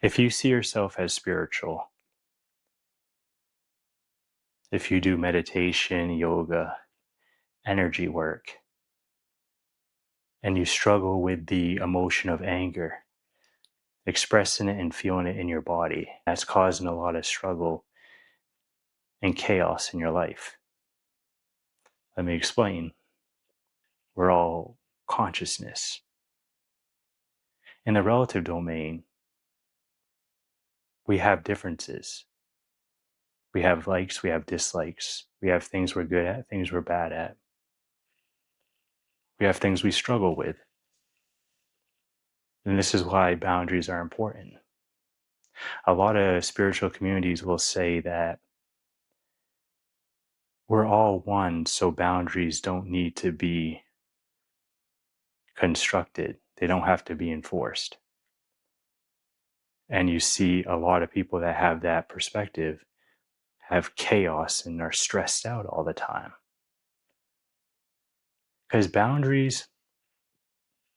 If you see yourself as spiritual, if you do meditation, yoga, energy work, and you struggle with the emotion of anger, expressing it and feeling it in your body, that's causing a lot of struggle and chaos in your life. Let me explain. We're all consciousness. In the relative domain, we have differences. We have likes, we have dislikes. We have things we're good at, things we're bad at. We have things we struggle with. And this is why boundaries are important. A lot of spiritual communities will say that we're all one, so boundaries don't need to be constructed. They don't have to be enforced. And you see a lot of people that have that perspective have chaos and are stressed out all the time. Because boundaries,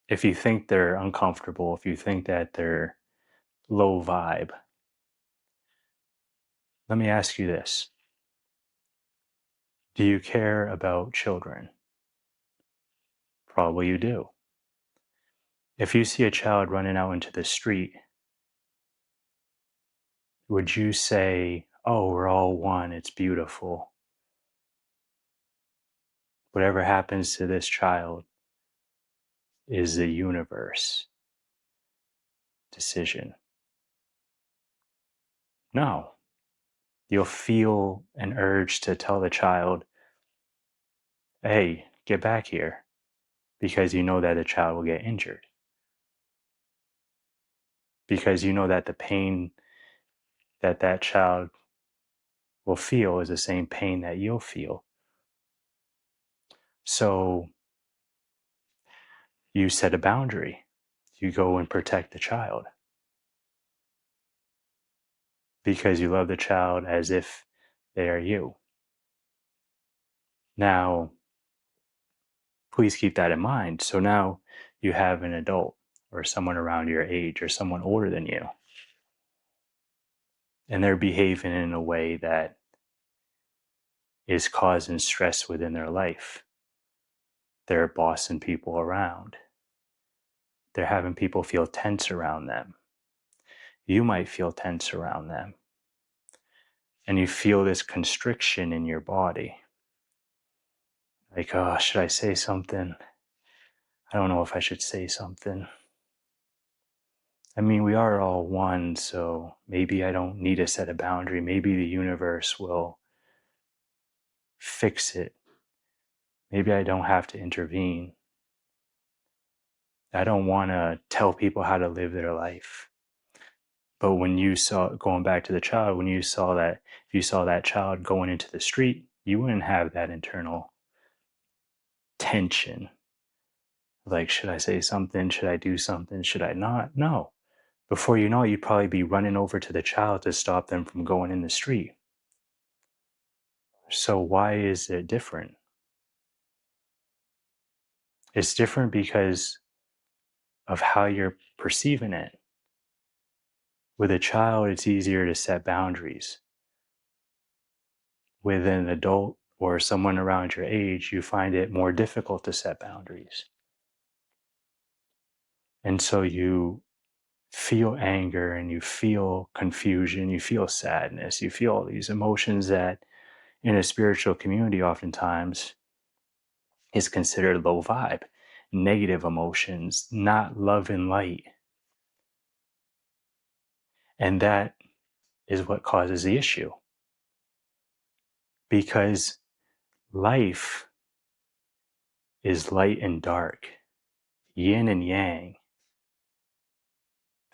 if you think they're uncomfortable, if you think that they're low vibe, let me ask you this. Do you care about children? Probably you do. If you see a child running out into the street, would you say, oh, we're all one, it's beautiful? Whatever happens to this child is the universe decision. No. You'll feel an urge to tell the child, hey, get back here, because you know that the child will get injured. Because you know that the pain that that child will feel is the same pain that you'll feel. So you set a boundary. You go and protect the child because you love the child as if they are you. Now, please keep that in mind. So now you have an adult or someone around your age or someone older than you, and they're behaving in a way that is causing stress within their life. They're bossing people around. They're having people feel tense around them. You might feel tense around them. And you feel this constriction in your body. Like, oh, should I say something? I don't know if I should say something. I mean, we are all one, so maybe I don't need to set a boundary. Maybe the universe will fix it. Maybe I don't have to intervene. I don't want to tell people how to live their life. But when you saw, going back to the child, when you saw that, if you saw that child going into the street, you wouldn't have that internal tension. Like, should I say something? Should I do something? Should I not? No. Before you know it, you'd probably be running over to the child to stop them from going in the street. So why is it different? It's different because of how you're perceiving it. With a child, it's easier to set boundaries. With an adult or someone around your age, you find it more difficult to set boundaries. And so you feel anger and you feel confusion, you feel sadness, you feel all these emotions that in a spiritual community oftentimes is considered low vibe, negative emotions, not love and light. And that is what causes the issue. Because life is light and dark, yin and yang.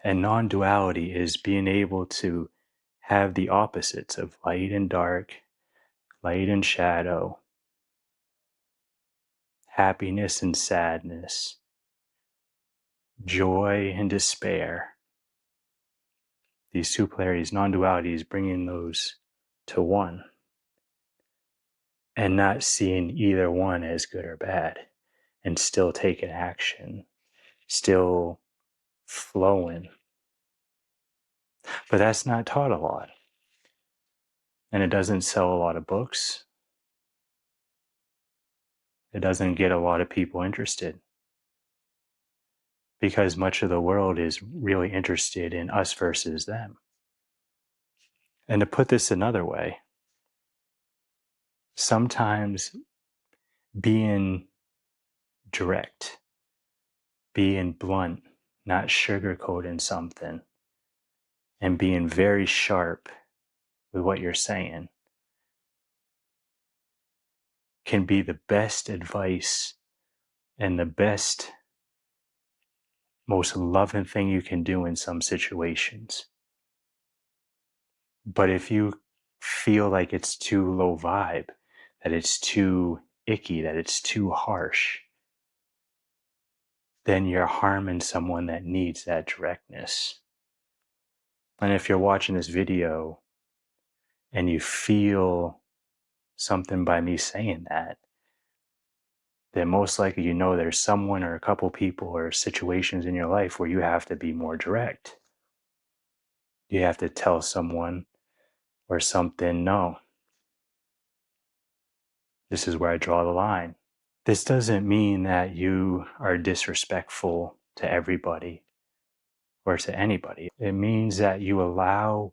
And non duality is being able to have the opposites of light and dark, light and shadow, happiness and sadness, joy and despair. These two polarities, non duality, is bringing those to one and not seeing either one as good or bad and still taking action, still flowing. But that's not taught a lot. And it doesn't sell a lot of books. It doesn't get a lot of people interested because much of the world is really interested in us versus them. And to put this another way, sometimes being direct, being blunt, not sugarcoating something, and being very sharp with what you're saying can be the best advice and the best, most loving thing you can do in some situations. But if you feel like it's too low vibe, that it's too icky, that it's too harsh, then you're harming someone that needs that directness. And if you're watching this video and you feel something by me saying that, then most likely you know there's someone or a couple people or situations in your life where you have to be more direct. You have to tell someone or something, no, this is where I draw the line. This doesn't mean that you are disrespectful to everybody or to anybody. It means that you allow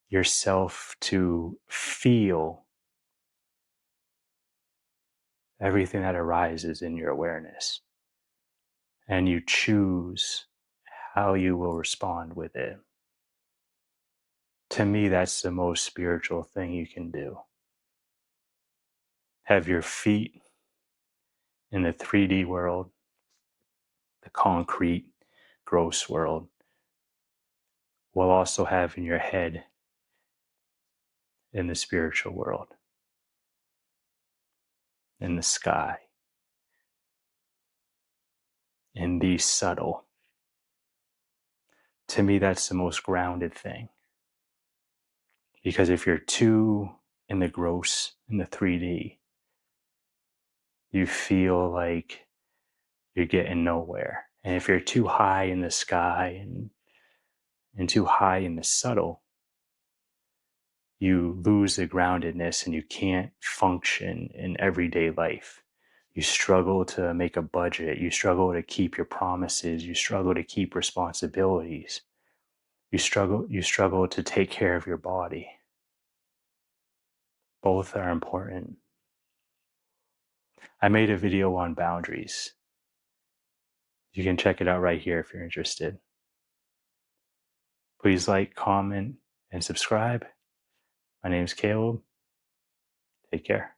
yourself to feel everything that arises in your awareness, and you choose how you will respond with it. To me, that's the most spiritual thing you can do. Have your feet in the 3D world, the concrete, gross world, while also having your head in the spiritual world, in the sky, in the subtle. To me, that's the most grounded thing. Because if you're too in the gross, in the 3D, you feel like you're getting nowhere. And if you're too high in the sky and too high in the subtle, you lose the groundedness and you can't function in everyday life. You struggle to make a budget. You struggle to keep your promises. You struggle to keep responsibilities. You struggle to take care of your body. Both are important. I made a video on boundaries. You can check it out right here if you're interested. Please like, comment, and subscribe. My name is Caleb. Take care.